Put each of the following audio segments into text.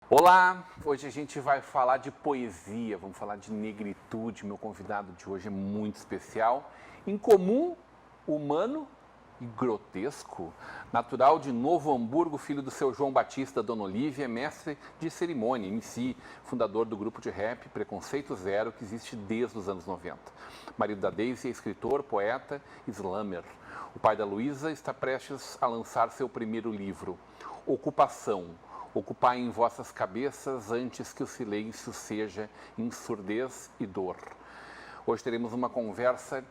Olá, hoje a gente vai falar de poesia, vamos falar de negritude. Meu convidado de hoje é muito especial, incomum, humano e grotesco. Natural de Novo Hamburgo, filho do seu João Batista, Dona Olívia, mestre de cerimônia, MC, fundador do grupo de rap Preconceito Zero, que existe desde os anos 90. Marido da Daisy, é escritor, poeta, slammer. O pai da Luísa está prestes a lançar seu primeiro livro, Ocupação. Ocupar em vossas cabeças antes que o silêncio seja ensurdez e dor. Hoje teremos uma conversa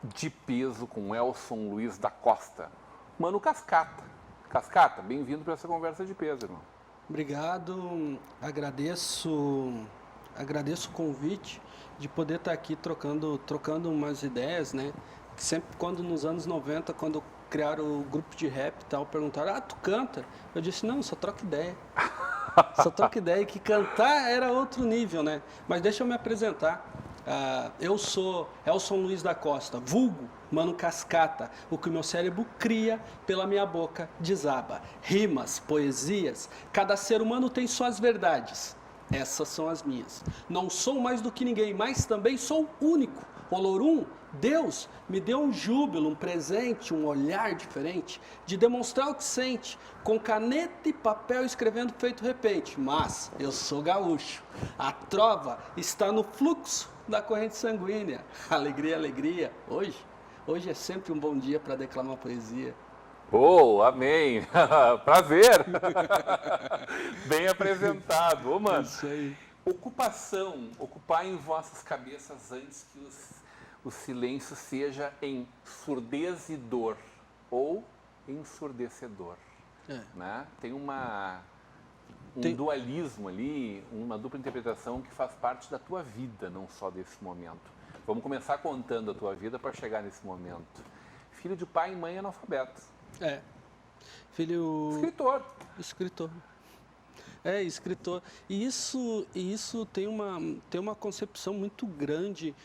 de peso com Elson Luiz da Costa. Mano Cascata. Cascata, bem-vindo para essa conversa de peso, irmão. Obrigado, agradeço o convite de poder estar aqui trocando umas ideias, né? Que sempre quando nos anos 90, quando criaram o grupo de rap e tal, perguntaram, tu canta? Eu disse, não, só troca ideia. Só troca ideia, que cantar era outro nível, né? Mas deixa eu me apresentar. Eu sou Elson Luiz da Costa, vulgo Mano Cascata. O que o meu cérebro cria pela minha boca desaba. Rimas, poesias, cada ser humano tem suas verdades. Essas são as minhas. Não sou mais do que ninguém, mas também sou único. Olorum, Deus me deu um júbilo, um presente, um olhar diferente de demonstrar o que sente, com caneta e papel escrevendo feito repente. Mas eu sou gaúcho. A trova está no fluxo da corrente sanguínea. Alegria, alegria. Hoje é sempre um bom dia para declamar poesia. Oh, amém! Prazer! Bem apresentado. Ô, mano, Isso aí. Ocupação, ocupar em vossas cabeças antes que o silêncio seja em surdez e dor, ou ensurdecedor. Né? Tem um dualismo ali, uma dupla interpretação que faz parte da tua vida, não só desse momento. Vamos começar contando a tua vida para chegar nesse momento. Filho de pai e mãe analfabetos. Filho... Escritor. Escritor. E isso tem uma concepção muito grande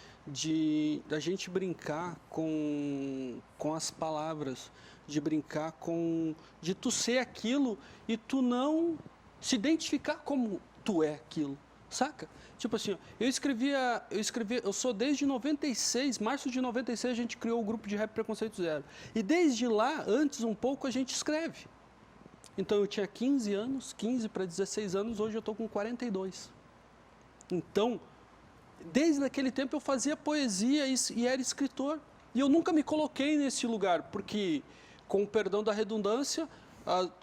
da gente brincar com as palavras, de brincar de tu ser aquilo e tu não se identificar como tu é aquilo, saca? Tipo assim, eu sou desde 96, março de 96 a gente criou o grupo de rap Preconceito Zero. E desde lá, antes um pouco, a gente escreve. Então eu tinha 15 anos, 15 para 16 anos, hoje eu estou com 42. Então, desde aquele tempo eu fazia poesia e era escritor. E eu nunca me coloquei nesse lugar, porque, com o perdão da redundância,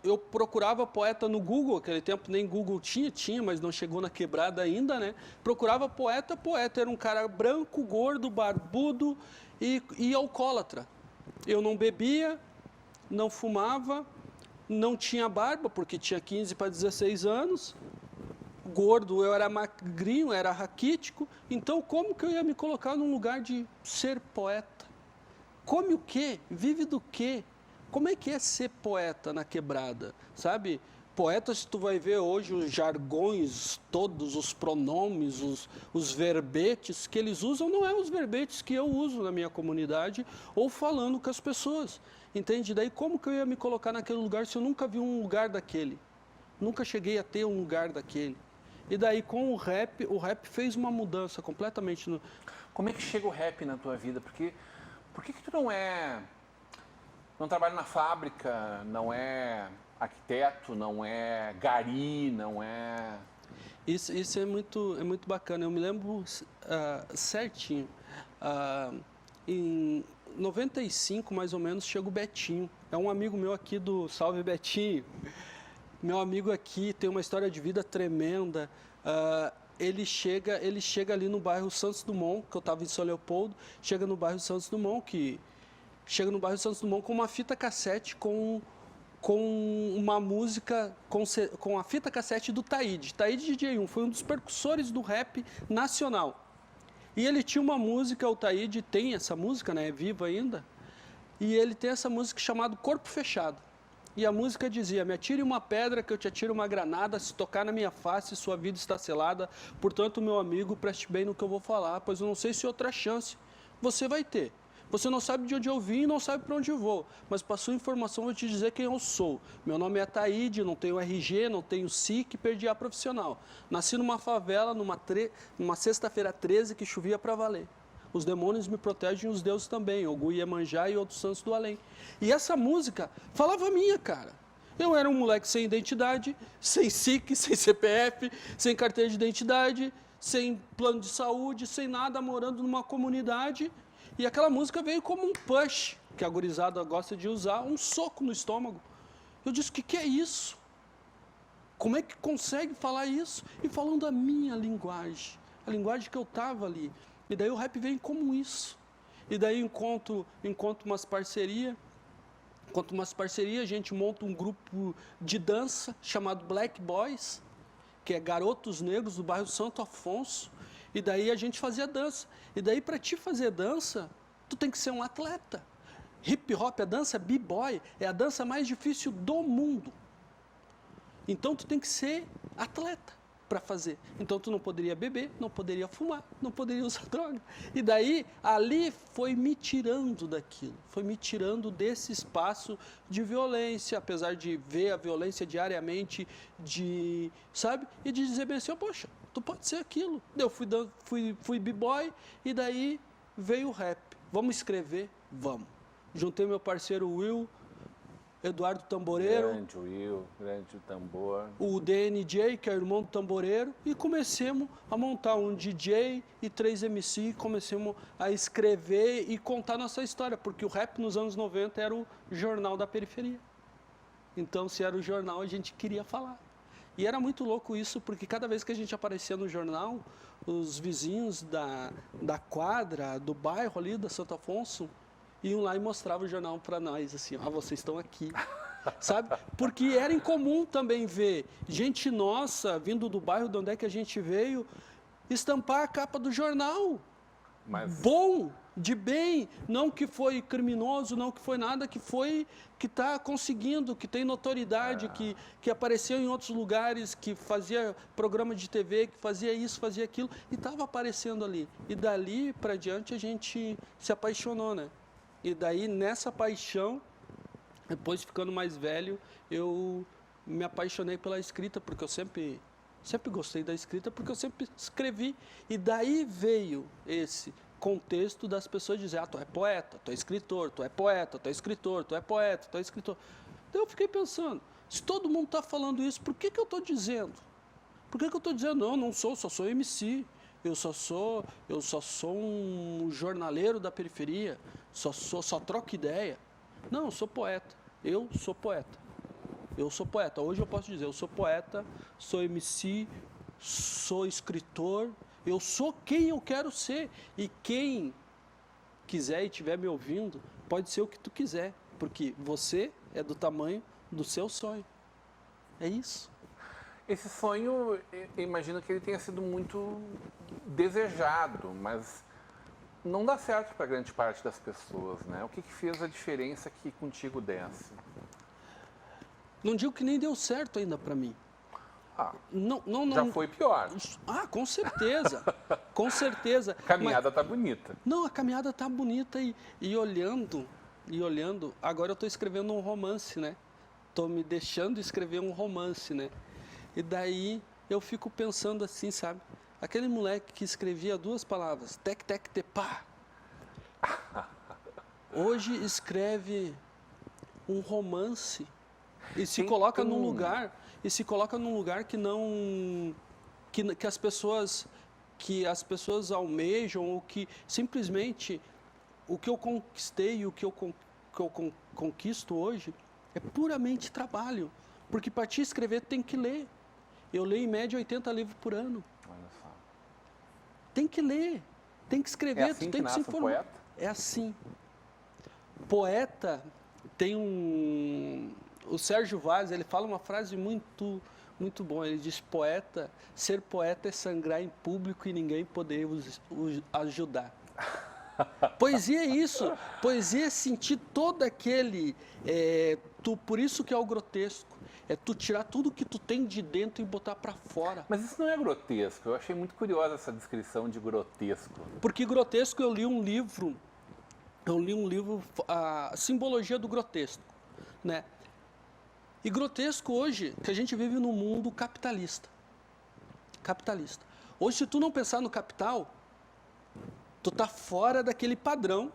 eu procurava poeta no Google, aquele tempo nem Google tinha, mas não chegou na quebrada ainda, né? Procurava poeta era um cara branco, gordo, barbudo e alcoólatra. Eu não bebia, não fumava, não tinha barba, porque tinha 15 para 16 anos, gordo, eu era magrinho, era raquítico, então como que eu ia me colocar num lugar de ser poeta? Come o quê? Vive do quê? Como é que é ser poeta na quebrada, sabe? Poetas, tu vai ver hoje os jargões, todos os pronomes, os verbetes que eles usam, não é os verbetes que eu uso na minha comunidade ou falando com as pessoas, entende? Daí como que eu ia me colocar naquele lugar se eu nunca vi um lugar daquele? Nunca cheguei a ter um lugar daquele. E daí com o rap fez uma mudança completamente. Como é que chega o rap na tua vida? Por que tu não trabalha na fábrica, não é arquiteto, não é gari, não é... Isso é muito bacana. Eu me lembro certinho. Em 95, mais ou menos, chega o Betinho. É um amigo meu aqui do Salve Betinho. Meu amigo aqui tem uma história de vida tremenda. Ele chega ali no bairro Santos Dumont, que eu estava em São Leopoldo, chega no bairro Santos Dumont com uma fita cassete com uma música, com a fita cassete do Taíde DJ1, foi um dos percussores do rap nacional. E ele tinha uma música, o Taíde tem essa música, né, é viva ainda, E ele tem essa música chamada Corpo Fechado. E a música dizia: me atire uma pedra que eu te atiro uma granada, se tocar na minha face sua vida está selada, portanto meu amigo preste bem no que eu vou falar, pois eu não sei se outra chance você vai ter. Você não sabe de onde eu vim e não sabe para onde eu vou, mas para sua informação vou te dizer quem eu sou. Meu nome é Ataíde, não tenho RG, não tenho SIC, perdi a profissional. Nasci numa favela, numa sexta-feira 13 que chovia para valer. Os demônios me protegem e os deuses também, Ogum, Iemanjá e outros santos do além. E essa música falava minha, cara. Eu era um moleque sem identidade, sem SIC, sem CPF, sem carteira de identidade, sem plano de saúde, sem nada, morando numa comunidade. E aquela música veio como um push, que a gurizada gosta de usar, um soco no estômago. Eu disse: o que é isso? Como é que consegue falar isso? E falando a minha linguagem, a linguagem que eu estava ali. E daí o rap vem como isso. E daí encontro umas parcerias. A gente monta um grupo de dança chamado Black Boys, que é garotos negros do bairro Santo Afonso. E daí a gente fazia dança. E daí para te fazer dança, tu tem que ser um atleta. Hip hop, a dança b-boy, é a dança mais difícil do mundo. Então tu tem que ser atleta para fazer. Então tu não poderia beber, não poderia fumar, não poderia usar droga. E daí, ali foi me tirando daquilo, foi me tirando desse espaço de violência, apesar de ver a violência diariamente, sabe? E de dizer bem assim: poxa, tu pode ser aquilo. Eu fui b-boy e daí veio o rap. Vamos escrever? Vamos. Juntei meu parceiro Will, Eduardo Tamboreiro, grande Will, grande tambor, o DNJ, que é o irmão do tamboreiro, e comecemos a montar um DJ e 3 MC, comecemos a escrever e contar nossa história, porque o rap nos anos 90 era o jornal da periferia. Então, se era o jornal, a gente queria falar. E era muito louco isso, porque cada vez que a gente aparecia no jornal, os vizinhos da quadra, do bairro ali, da Santo Afonso, iam lá e mostravam o jornal para nós, assim: vocês estão aqui, sabe? Porque era incomum também ver gente nossa, vindo do bairro de onde é que a gente veio, estampar a capa do jornal. Bom, de bem, não que foi criminoso, não que foi nada, que está conseguindo, que tem notoriedade, que apareceu em outros lugares, que fazia programa de TV, que fazia isso, fazia aquilo, e estava aparecendo ali. E dali para diante a gente se apaixonou, né? E daí, nessa paixão, depois ficando mais velho, eu me apaixonei pela escrita, porque eu sempre gostei da escrita, porque eu sempre escrevi. E daí veio esse contexto das pessoas dizerem: tu é poeta, tu é escritor, tu é poeta, tu é escritor, tu é poeta, tu é escritor. Daí eu fiquei pensando: se todo mundo está falando isso, por que eu estou dizendo? Por que eu estou dizendo: não sou, só sou MC. Eu só sou um jornaleiro da periferia, só troco ideia. Não, eu sou poeta. Eu sou poeta. Hoje eu posso dizer: eu sou poeta, sou MC, sou escritor, eu sou quem eu quero ser. E quem quiser e estiver me ouvindo, pode ser o que tu quiser, porque você é do tamanho do seu sonho. É isso. Esse sonho, eu imagino que ele tenha sido muito desejado, mas não dá certo para grande parte das pessoas, né? O que fez a diferença que contigo desse? Não digo que nem deu certo ainda para mim. Não, já foi pior. Com certeza, com certeza. A caminhada tá bonita. Não, a caminhada tá bonita e olhando, agora eu estou escrevendo um romance, né? Estou me deixando escrever um romance, né? E daí eu fico pensando assim, sabe? Aquele moleque que escrevia 2 palavras, tec, tec, te, pá. Hoje escreve um romance e se coloca num lugar que não que as pessoas almejam, ou que simplesmente o que eu conquistei, o que eu conquisto hoje é puramente trabalho, porque para te escrever tem que ler. Eu leio em média 80 livros por ano. Olha só. Tem que ler, tem que escrever, assim tu tem que se informar. Poeta? É assim. Poeta tem o Sérgio Vaz, ele fala uma frase muito boa. Ele diz: ser poeta é sangrar em público e ninguém poder os ajudar. Poesia é isso. Poesia é sentir todo aquele... por isso que é o grotesco. É tu tirar tudo que tu tem de dentro e botar para fora. Mas isso não é grotesco. Eu achei muito curiosa essa descrição de grotesco. Porque grotesco eu li um livro, a Simbologia do Grotesco, né? E grotesco hoje, que a gente vive num mundo capitalista. Capitalista. Hoje, se tu não pensar no capital, tu tá fora daquele padrão,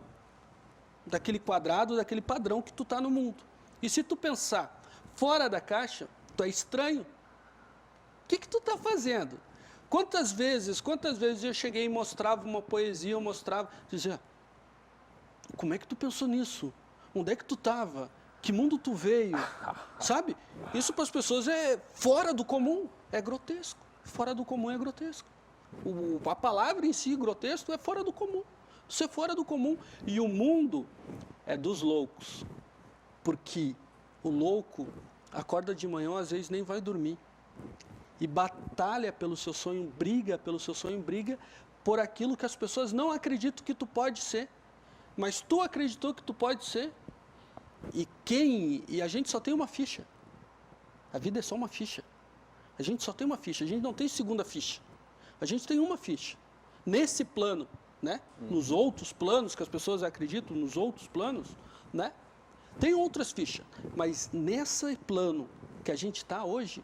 daquele quadrado, daquele padrão que tu tá no mundo. E se tu pensar fora da caixa, tu é estranho. O que tu tá fazendo? Quantas vezes eu cheguei e mostrava uma poesia, eu mostrava, dizia, como é que tu pensou nisso? Onde é que tu estava? Que mundo tu veio? Sabe? Isso para as pessoas é fora do comum, é grotesco. Fora do comum é grotesco. A palavra em si, grotesco, é fora do comum. Isso é fora do comum. E o mundo é dos loucos. Porque o louco acorda de manhã, às vezes nem vai dormir. E batalha pelo seu sonho, briga pelo seu sonho, briga por aquilo que as pessoas não acreditam que tu pode ser. Mas tu acreditou que tu pode ser. E a gente só tem uma ficha. A vida é só uma ficha. A gente só tem uma ficha. A gente não tem segunda ficha. A gente tem uma ficha. Nesse plano, né? Nos outros planos que as pessoas acreditam, nos outros planos, né? Tem outras fichas. Mas nesse plano que a gente está hoje,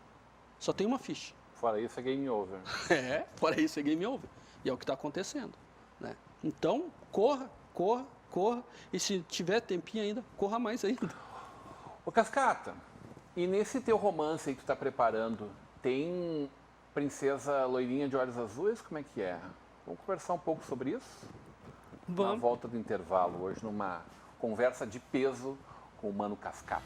só tem uma ficha. Fora isso é game over. Fora isso é game over. E é o que está acontecendo, né? Então, corra. E se tiver tempinho ainda, corra mais ainda. Ô Cascata, e nesse teu romance aí que tu tá preparando, tem princesa loirinha de olhos azuis? Como é que é? Vamos conversar um pouco sobre isso? Vamos. Na volta do intervalo, hoje numa conversa de peso com o Mano Cascata.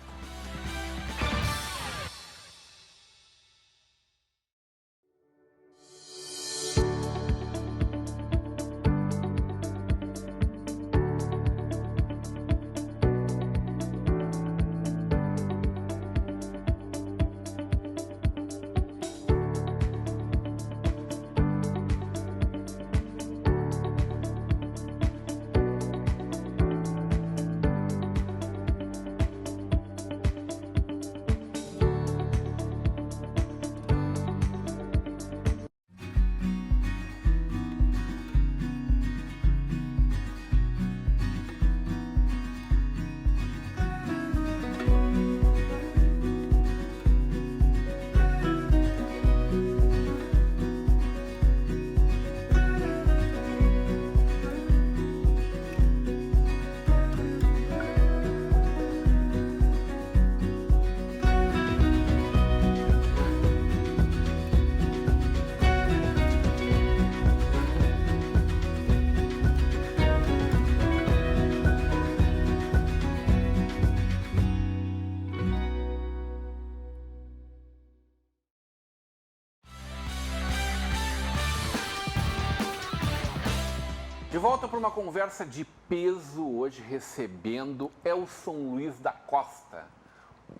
De volta para uma conversa de peso, hoje recebendo Elson Luiz da Costa,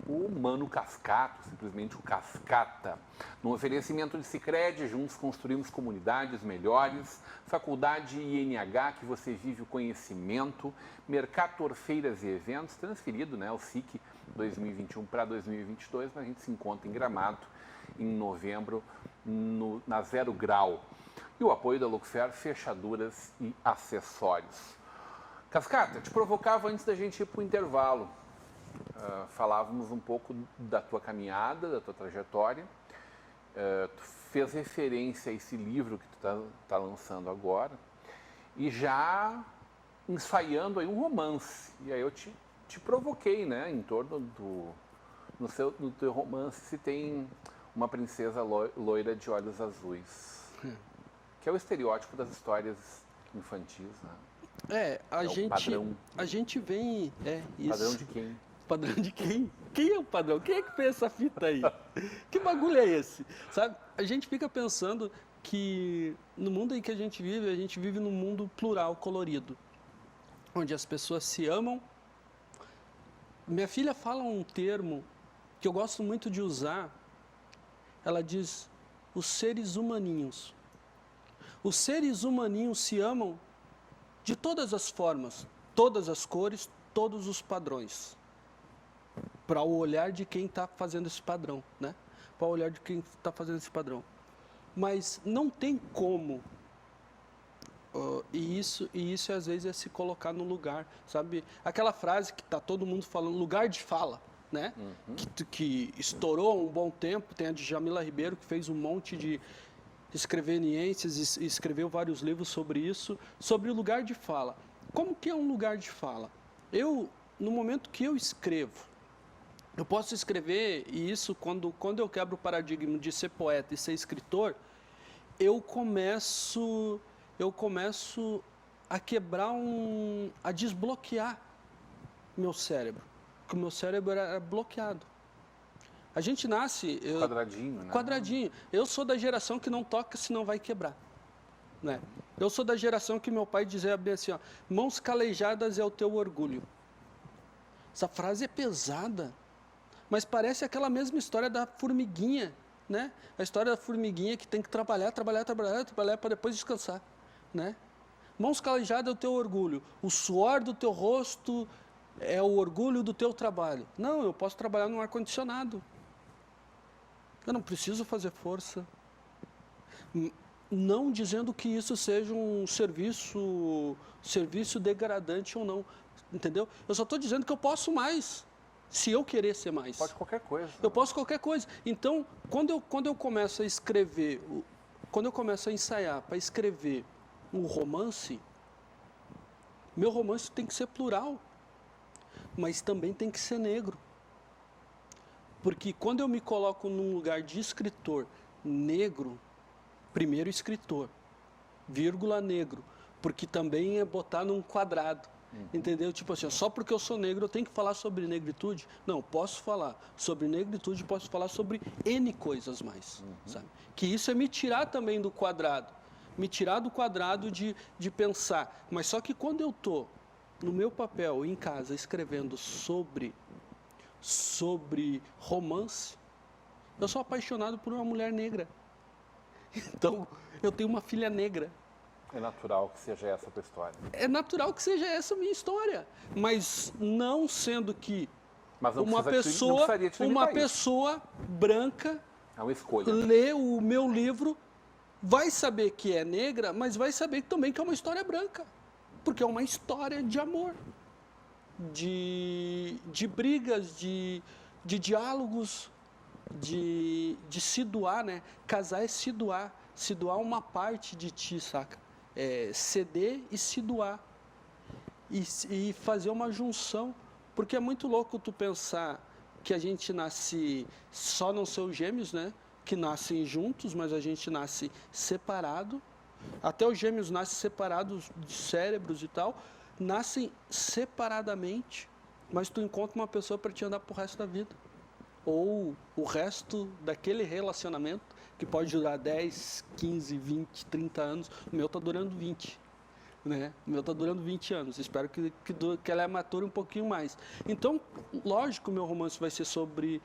o Mano Cascato, simplesmente o Cascata. No oferecimento de Sicredi, juntos construímos comunidades melhores, Faculdade INH, que você vive o conhecimento, Mercator Feiras e Eventos, transferido, né, o SIC 2021 para 2022, mas a gente se encontra em Gramado em novembro, na Zero Grau. E o apoio da Luxfer, fechaduras e acessórios. Cascata, te provocava antes da gente ir para o intervalo. Falávamos um pouco da tua caminhada, da tua trajetória. Tu fez referência a esse livro que tu tá lançando agora. E já ensaiando aí um romance. E aí eu te provoquei, né, em torno no teu romance, se tem uma princesa loira de olhos azuis. Que é o estereótipo das histórias infantis, né? A gente vem... isso. Padrão de quem? Padrão de quem? Quem é o padrão? Quem é que fez essa fita aí? Que bagulho é esse? Sabe? A gente fica pensando que no mundo em que a gente vive num mundo plural, colorido. Onde as pessoas se amam. Minha filha fala um termo que eu gosto muito de usar. Ela diz, os seres humaninhos. Os seres humaninhos se amam de todas as formas, todas as cores, todos os padrões. Para o olhar de quem está fazendo esse padrão, né? Para o olhar de quem está fazendo esse padrão. Mas não tem como, e isso às vezes é se colocar no lugar, sabe? Aquela frase que está todo mundo falando, lugar de fala, né? Que estourou há um bom tempo, tem a de Jamila Ribeiro, que fez um monte de escreveniências e escreveu vários livros sobre isso, sobre o lugar de fala. Como que é um lugar de fala? No momento que eu escrevo, eu posso escrever, e isso quando eu quebro o paradigma de ser poeta e ser escritor, eu começo a quebrar a desbloquear meu cérebro, porque o meu cérebro era bloqueado. A gente nasce... Quadradinho, né? Quadradinho. Eu sou da geração que não toca senão vai quebrar, né? Eu sou da geração que meu pai dizia bem assim, ó, mãos calejadas é o teu orgulho. Essa frase é pesada, mas parece aquela mesma história da formiguinha, né? A história da formiguinha que tem que trabalhar para depois descansar, né? Mãos calejadas é o teu orgulho. O suor do teu rosto é o orgulho do teu trabalho. Não, eu posso trabalhar no ar-condicionado. Eu não preciso fazer força. Não dizendo que isso seja um serviço degradante ou não, entendeu? Eu só estou dizendo que eu posso mais, se eu querer ser mais. Pode qualquer coisa. Eu posso qualquer coisa. Então, quando eu começo a escrever, quando eu começo a ensaiar para escrever um romance, meu romance tem que ser plural, mas também tem que ser negro. Porque quando eu me coloco num lugar de escritor negro, primeiro escritor, vírgula negro, porque também é botar num quadrado, entendeu? Tipo assim, só porque eu sou negro eu tenho que falar sobre negritude? Não, posso falar sobre negritude, posso falar sobre N coisas mais, sabe? Que isso é me tirar também do quadrado, me tirar do quadrado de pensar. Mas só que quando eu estou no meu papel, em casa, escrevendo sobre romance, eu sou apaixonado por uma mulher negra. Então, eu tenho uma filha negra. É natural que seja essa a tua história. É natural que seja essa a minha história. Mas não sendo que Mas não uma pessoa branca é uma escolha. lê o meu livro, vai saber que é negra, mas vai saber também que é uma história branca. Porque é uma história de amor, de brigas, de diálogos, de se doar, né? Casar é se doar. Se doar uma parte de ti, saca? É ceder e se doar. E fazer uma junção. Porque é muito louco tu pensar que a gente nasce, só não ser os gêmeos, né? Que nascem juntos, mas a gente nasce separado. Até os gêmeos nascem separados de cérebros e tal. Nascem separadamente, mas tu encontra uma pessoa para te andar pro resto da vida. Ou o resto daquele relacionamento, que pode durar 10, 15, 20, 30 anos. O meu está durando 20. Né? O meu está durando 20 anos. Espero que ela mature um pouquinho mais. Então, lógico, o meu romance vai ser sobre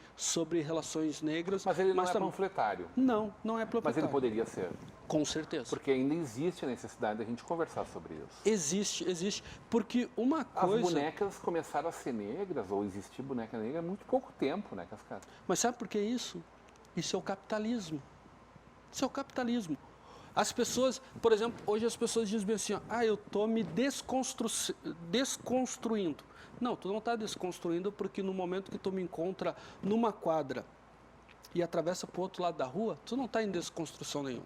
relações negras. Mas ele não é panfletário. Não é panfletário. Mas ele poderia ser. Com certeza. Porque ainda existe a necessidade da gente conversar sobre isso. Existe. Porque uma coisa... As bonecas começaram a ser negras, ou existir boneca negra, há muito pouco tempo, né, Cascata? Mas sabe por que isso? Isso é o capitalismo. Isso é o capitalismo. As pessoas, por exemplo, hoje as pessoas dizem assim, eu estou me desconstruindo. Não, tu não está desconstruindo porque no momento que tu me encontra numa quadra e atravessa para o outro lado da rua, tu não está em desconstrução nenhuma.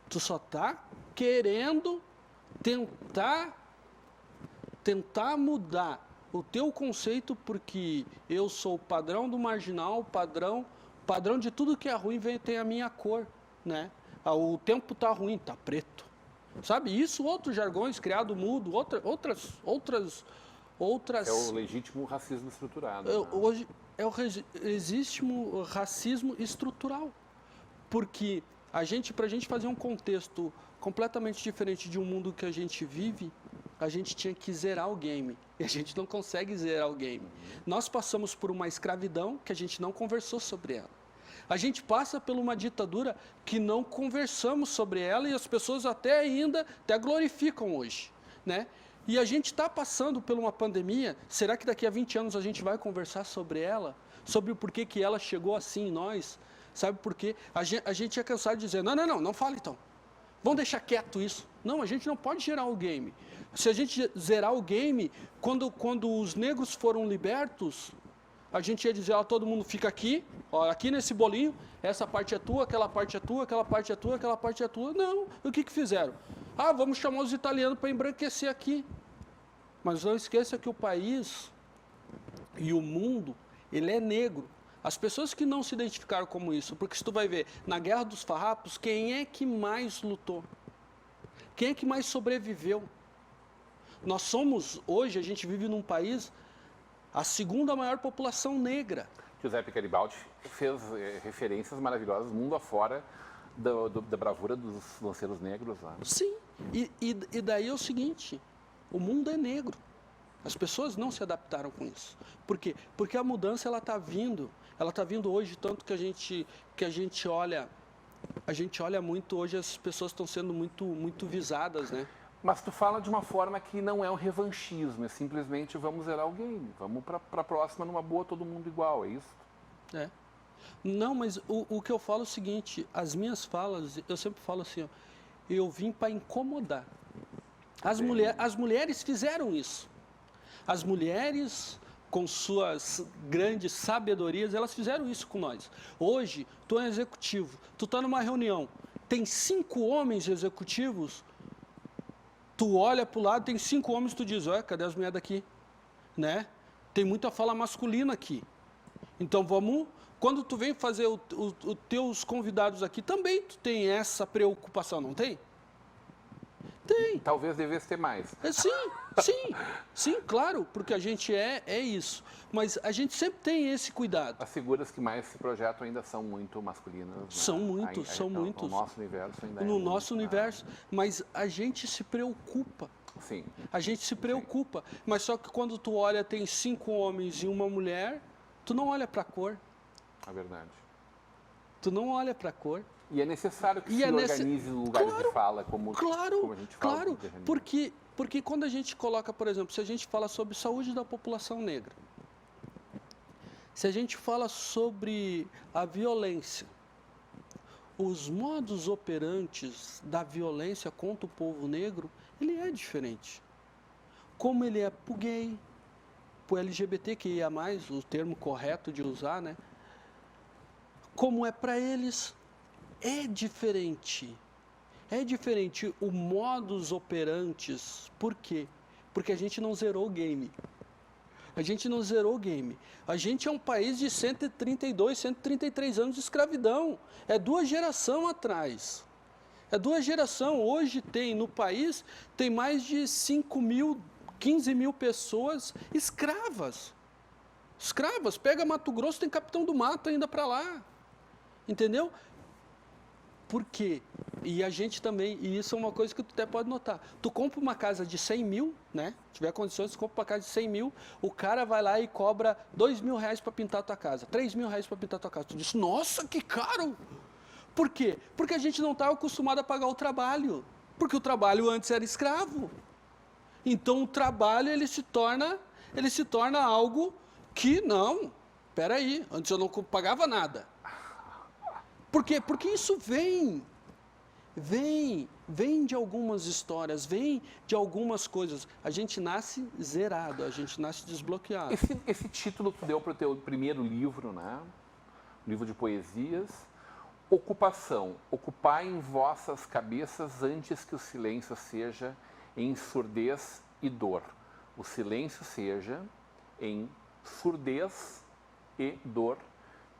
Tu só está querendo tentar mudar o teu conceito porque eu sou o padrão do marginal, padrão de tudo que é ruim tem a minha cor, né? O tempo tá ruim, tá preto. Sabe? Isso, outros jargões, criado mudo, outras... É o legítimo racismo estruturado. Hoje é o legítimo racismo estrutural. Porque para a gente fazer um contexto completamente diferente de um mundo que a gente vive, a gente tinha que zerar o game. E a gente não consegue zerar o game. Nós passamos por uma escravidão que a gente não conversou sobre ela. A gente passa por uma ditadura que não conversamos sobre ela e as pessoas até glorificam hoje, né? E a gente está passando por uma pandemia, será que daqui a 20 anos a gente vai conversar sobre ela? Sobre o porquê que ela chegou assim em nós? Sabe por quê? A gente é cansado de dizer, não fala então. Vamos deixar quieto isso. Não, a gente não pode gerar o game. Se a gente zerar o game, quando os negros foram libertos, a gente ia dizer, todo mundo fica aqui, ó, aqui nesse bolinho, essa parte é tua, aquela parte é tua, aquela parte é tua, aquela parte é tua. Não, o que fizeram? Vamos chamar os italianos para embranquecer aqui. Mas não esqueça que o país e o mundo, ele é negro. As pessoas que não se identificaram como isso, porque se tu vai ver, na Guerra dos Farrapos, quem é que mais lutou? Quem é que mais sobreviveu? Nós somos, hoje, a gente vive num país, a segunda maior população negra. Giuseppe Garibaldi fez referências maravilhosas mundo afora da bravura dos lanceiros negros lá. Sim, e daí é o seguinte, o mundo é negro. As pessoas não se adaptaram com isso. Por quê? Porque a mudança ela está vindo hoje, tanto que a gente olha muito, hoje as pessoas estão sendo muito visadas, né? Mas tu fala de uma forma que não é um revanchismo, é simplesmente vamos zerar o game, vamos para a próxima numa boa, todo mundo igual, é isso? É. Não, mas o que eu falo é o seguinte, as minhas falas, eu sempre falo assim, ó, eu vim para incomodar. As mulheres fizeram isso. As mulheres, com suas grandes sabedorias, elas fizeram isso com nós. Hoje, tu é um executivo, tu está numa reunião, tem 5 homens executivos, tu olha para o lado, tem 5 homens, tu diz, cadê as mulheres daqui? Né? Tem muita fala masculina aqui. Então quando tu vem fazer os teus convidados aqui, também tu tem essa preocupação, não tem? Tem. Talvez devesse ter mais. Sim, claro, porque a gente é isso. Mas a gente sempre tem esse cuidado. As figuras que mais se projetam ainda são muito masculinas. Né? São muito. No nosso universo ainda no nosso universo. Mas a gente se preocupa. Sim. A gente se preocupa. Sim. Mas só que quando tu olha, tem 5 homens e uma mulher, tu não olha para a cor. É verdade. Tu não olha para a cor. E é necessário que se organize lugares de fala, como a gente fala. Claro, porque quando a gente coloca, por exemplo, se a gente fala sobre saúde da população negra, se a gente fala sobre a violência, os modus operantes da violência contra o povo negro, ele é diferente. Como ele é para o gay, para o LGBTQIA+, o termo correto de usar, né? Como é para eles, é diferente. É diferente o modus operantes. Por quê? Porque a gente não zerou o game. A gente não zerou o game. A gente é um país de 132, 133 anos de escravidão. É 2 gerações atrás. É 2 gerações. Hoje no país, tem mais de 5 mil, 15 mil pessoas escravas. Escravas. Pega Mato Grosso, tem Capitão do Mato ainda para lá. Entendeu? Por quê? E a gente também, e isso é uma coisa que tu até pode notar. Tu compra uma casa de 100 mil, né? Se tiver condições, tu compra uma casa de 100 mil, o cara vai lá e cobra R$2.000 para pintar a tua casa, R$3.000 para pintar a tua casa. Tu diz, nossa, que caro! Por quê? Porque a gente não está acostumado a pagar o trabalho. Porque o trabalho antes era escravo. Então o trabalho ele se torna algo que não, peraí, antes eu não pagava nada. Por quê? Porque isso vem de algumas histórias, vem de algumas coisas. A gente nasce zerado, a gente nasce desbloqueado. Esse título que tu deu para o teu primeiro livro, né? Livro de poesias. Ocupação. Ocupai em vossas cabeças antes que o silêncio seja em surdez e dor. O silêncio seja em surdez e dor.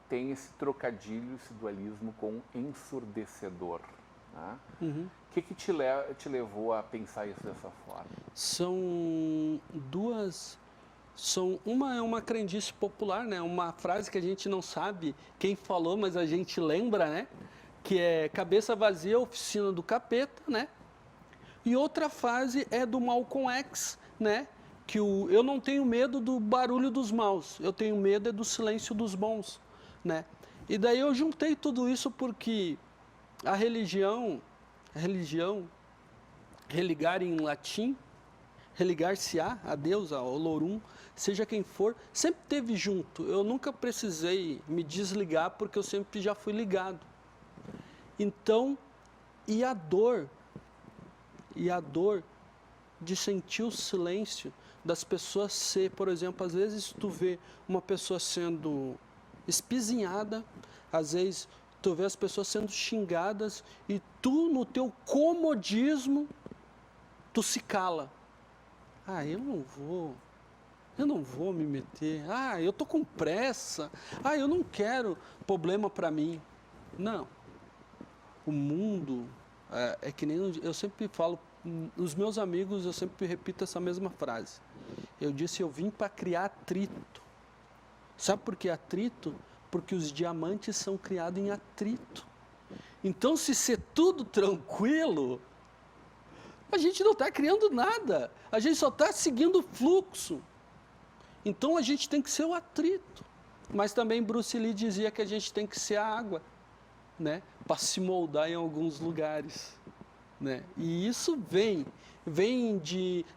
Tem esse trocadilho, esse dualismo com ensurdecedor. Né? Uhum. O que te levou a pensar isso dessa forma? São duas... Uma é uma crendice popular, né? Uma frase que a gente não sabe quem falou, mas a gente lembra, né? Que é cabeça vazia, oficina do capeta, né? E outra frase é do Malcolm X, né? Que eu não tenho medo do barulho dos maus, eu tenho medo do silêncio dos bons. Né? E daí eu juntei tudo isso porque a religião, religar em latim, religar-se-á a Deus, ao Olorum, seja quem for, sempre teve junto. Eu nunca precisei me desligar porque eu sempre já fui ligado. Então, e a dor de sentir o silêncio das pessoas ser, por exemplo, às vezes tu vê uma pessoa sendo espizinhada, às vezes tu vê as pessoas sendo xingadas e tu, no teu comodismo, tu se cala. Ah, eu não vou me meter. Ah, eu tô com pressa. Ah, eu não quero problema para mim. Não. O mundo é que nem eu sempre falo, os meus amigos, eu sempre repito essa mesma frase. Eu disse, eu vim para criar atrito. Sabe por que atrito? Porque os diamantes são criados em atrito. Então, se ser tudo tranquilo, a gente não está criando nada. A gente só está seguindo o fluxo. Então, a gente tem que ser o atrito. Mas também Bruce Lee dizia que a gente tem que ser a água, né? Para se moldar em alguns lugares, né? E isso vem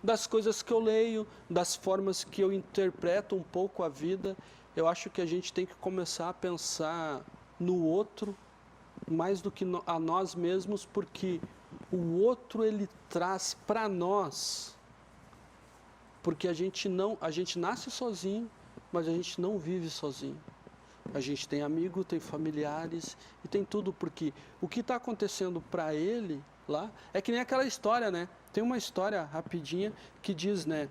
das coisas que eu leio, das formas que eu interpreto um pouco a vida. Eu acho que a gente tem que começar a pensar no outro mais do que a nós mesmos, porque o outro ele traz para nós, porque a gente nasce sozinho, mas a gente não vive sozinho. A gente tem amigo, tem familiares e tem tudo, porque o que está acontecendo para ele lá é que nem aquela história, né? Tem uma história rapidinha que diz, né?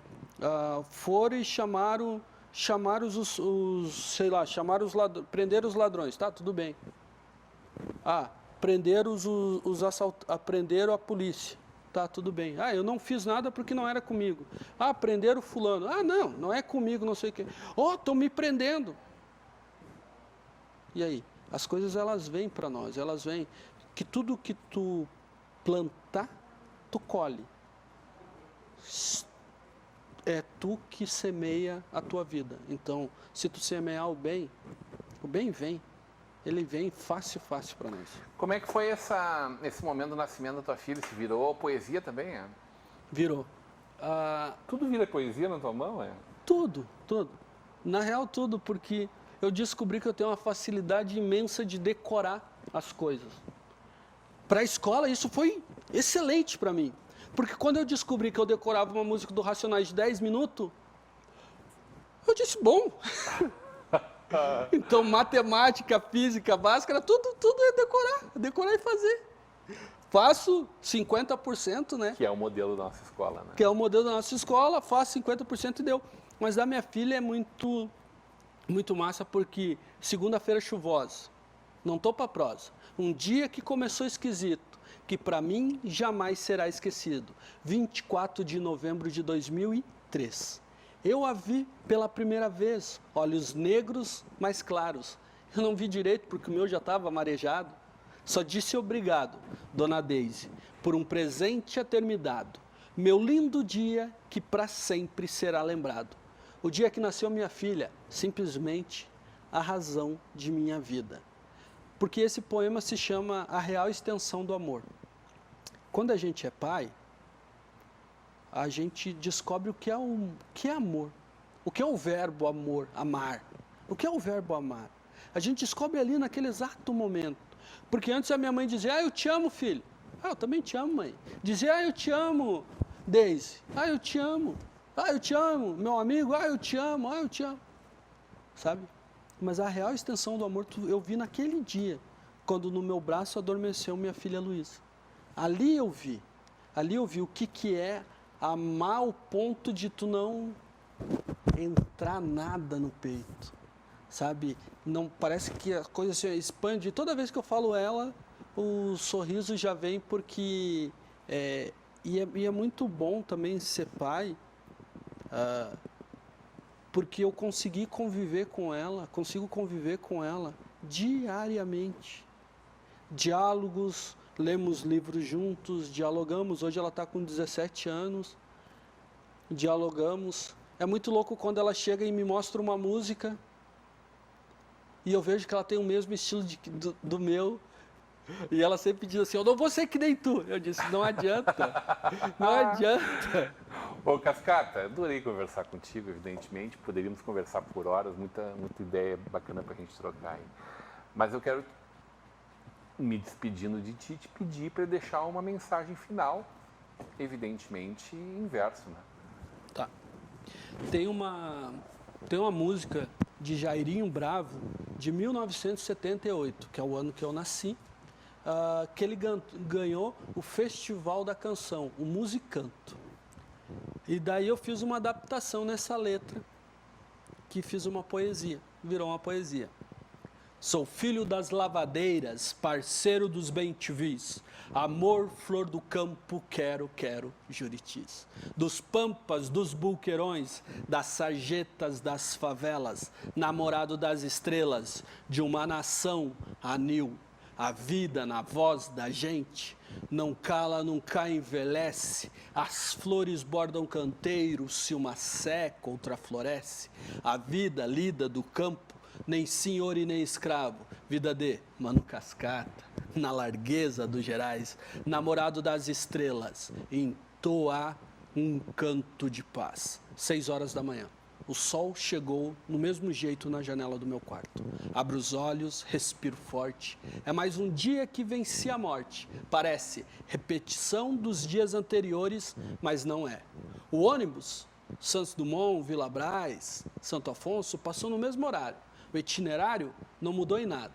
Foram e chamaram prenderam os ladrões, tá? Tudo bem. Prenderam prenderam a polícia, tá? Tudo bem. Eu não fiz nada porque não era comigo. Prenderam fulano. Não é comigo, não sei o quê. Estão me prendendo. E aí? As coisas, elas vêm para nós, elas vêm. Que tudo que tu plantar, tu colhe. É tu que semeia a tua vida. Então, se tu semear o bem vem. Ele vem fácil para nós. Como é que foi esse momento do nascimento da tua filha? Se virou poesia também? Virou. Tudo vira poesia na tua mão, é? Tudo. Na real, tudo, porque eu descobri que eu tenho uma facilidade imensa de decorar as coisas. Para a escola, isso foi excelente para mim. Porque quando eu descobri que eu decorava uma música do Racionais de 10 minutos, eu disse, bom. Então, matemática, física básica, era tudo é decorar e fazer. Faço 50%, né? Que é o modelo da nossa escola, né? Que é o modelo da nossa escola, faço 50% e deu. Mas da minha filha é muito massa, porque segunda-feira chuvosa, não tô para prosa. Um dia que começou esquisito, que para mim jamais será esquecido. 24 de novembro de 2003. Eu a vi pela primeira vez, olhos negros mais claros. Eu não vi direito porque o meu já estava marejado. Só disse obrigado, dona Deise, por um presente a ter me dado. Meu lindo dia que para sempre será lembrado. O dia que nasceu minha filha, simplesmente a razão de minha vida. Porque esse poema se chama A Real Extensão do Amor. Quando a gente é pai, a gente descobre o que é amor. O que é o verbo amor, amar. O que é o verbo amar? A gente descobre ali naquele exato momento. Porque antes a minha mãe dizia, eu te amo, filho. Eu também te amo, mãe. Dizia, eu te amo, Deise. Eu te amo. Eu te amo, meu amigo. Eu te amo, eu te amo. Sabe? Mas a real extensão do amor eu vi naquele dia, quando no meu braço adormeceu minha filha Luísa. Ali eu vi o que é amar ao ponto de tu não entrar nada no peito, sabe? Não parece que a coisa se expande. Toda vez que eu falo ela, o sorriso já vem, porque e é muito bom também ser pai, porque eu consigo conviver com ela diariamente. Diálogos, lemos livros juntos, dialogamos. Hoje ela está com 17 anos, dialogamos. É muito louco quando ela chega e me mostra uma música e eu vejo que ela tem o mesmo estilo do meu. E ela sempre diz assim, eu não vou ser que nem tu. Eu disse, não adianta, não adianta. Ô, Cascata, adorei conversar contigo, evidentemente. Poderíamos conversar por horas, muita ideia bacana pra gente trocar aí. Mas eu quero, me despedindo de ti, te pedir para deixar uma mensagem final, evidentemente, em verso, né? Tá. Tem uma música de Jairinho Bravo, de 1978, que é o ano que eu nasci, que ele ganhou o Festival da Canção, o Musicanto. E daí eu fiz uma adaptação nessa letra, que fiz uma poesia, virou uma poesia. Sou filho das lavadeiras, parceiro dos bem-te-vis, amor, flor do campo, quero, Juritis. Dos pampas, dos bulqueirões, das sarjetas, das favelas, namorado das estrelas, de uma nação anil. A vida na voz da gente, não cala, nunca envelhece, as flores bordam canteiros, se uma seca, outra floresce. A vida lida do campo, nem senhor e nem escravo, vida de Mano Cascata, na largueza dos Gerais, namorado das estrelas, entoa um canto de paz. 6 horas da manhã. O sol chegou no mesmo jeito na janela do meu quarto. Abro os olhos, respiro forte. É mais um dia que venci a morte. Parece repetição dos dias anteriores, mas não é. O ônibus, Santos Dumont, Vila Brás, Santo Afonso, passou no mesmo horário. O itinerário não mudou em nada.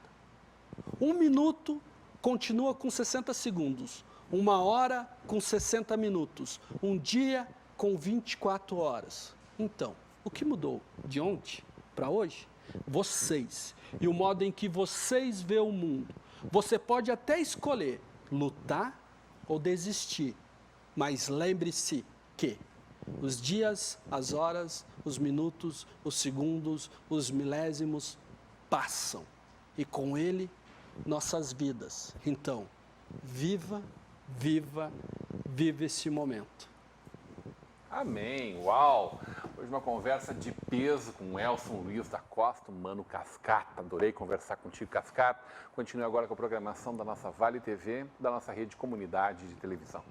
1 minuto continua com 60 segundos. 1 hora com 60 minutos. Um dia com 24 horas. Então, o que mudou de ontem para hoje? Vocês. E o modo em que vocês vê o mundo. Você pode até escolher lutar ou desistir. Mas lembre-se que os dias, as horas, os minutos, os segundos, os milésimos passam. E com ele, nossas vidas. Então, viva esse momento. Amém, uau! Hoje uma conversa de peso com Elson Luiz da Costa, Mano Cascata. Adorei conversar contigo, Cascata. Continue agora com a programação da nossa Vale TV, da nossa rede de comunidade de televisão.